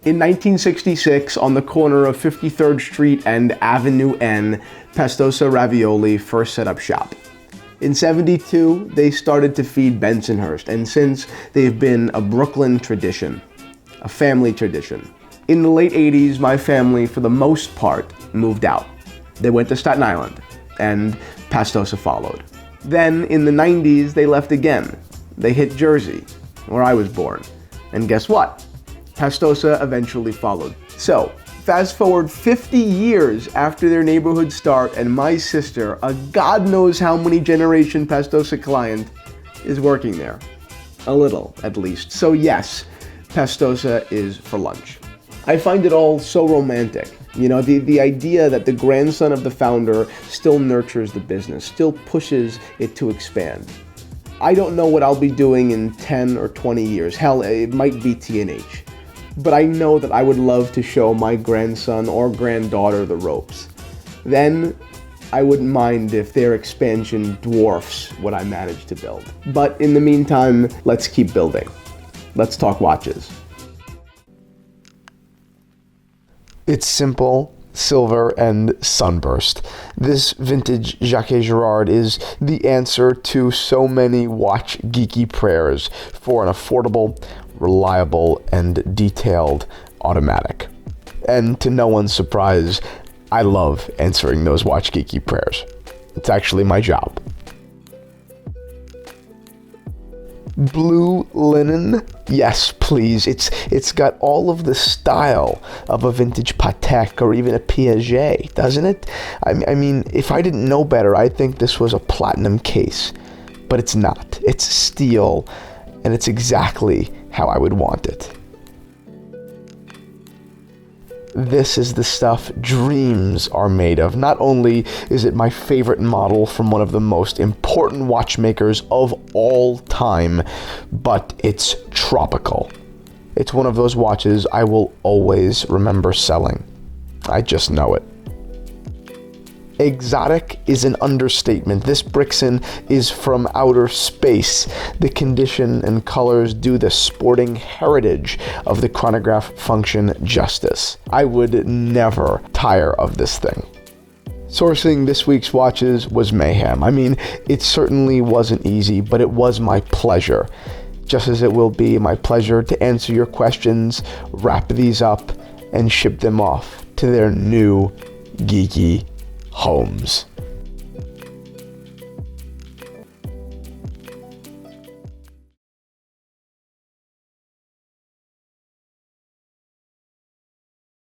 In 1966, on the corner of 53rd Street and Avenue N, Pastosa Ravioli first set up shop. In '72, they started to feed Bensonhurst, and since they've been a Brooklyn tradition, a family tradition. In the late 80s, my family, for the most part, moved out. They went to Staten Island, and Pastosa followed. Then, in the 90s, they left again. They hit Jersey, where I was born. And guess what? Pastosa eventually followed. So, fast forward 50 years after their neighborhood start, and my sister, a God knows how many generation Pastosa client, is working there. A little, at least. So yes, Pastosa is for lunch. I find it all so romantic. You know, the idea that the grandson of the founder still nurtures the business, still pushes it to expand. I don't know what I'll be doing in 10 or 20 years. Hell, it might be T&H. But I know that I would love to show my grandson or granddaughter the ropes. Then, I wouldn't mind if their expansion dwarfs what I managed to build. But in the meantime, let's keep building. Let's talk watches. It's simple, silver, and sunburst. This vintage Jacques Girard is the answer to so many watch geeky prayers for an affordable, reliable, and detailed automatic. And to no one's surprise, I love answering those watch geeky prayers. It's actually my job. Blue linen? Yes, please. It's got all of the style of a vintage Patek or even a Piaget, doesn't it? I mean, if I didn't know better, I'd think this was a platinum case. But it's not. It's steel, and it's exactly how I would want it. This is the stuff dreams are made of. Not only is it my favorite model from one of the most important watchmakers of all time, but it's tropical. It's one of those watches I will always remember selling. I just know it. Exotic is an understatement. This Brixon is from outer space. The condition and colors do the sporting heritage of the chronograph function justice. I would never tire of this thing. Sourcing this week's watches was mayhem. I mean, it certainly wasn't easy, but it was my pleasure. Just as it will be my pleasure to answer your questions, wrap these up, and ship them off to their new geeky homes.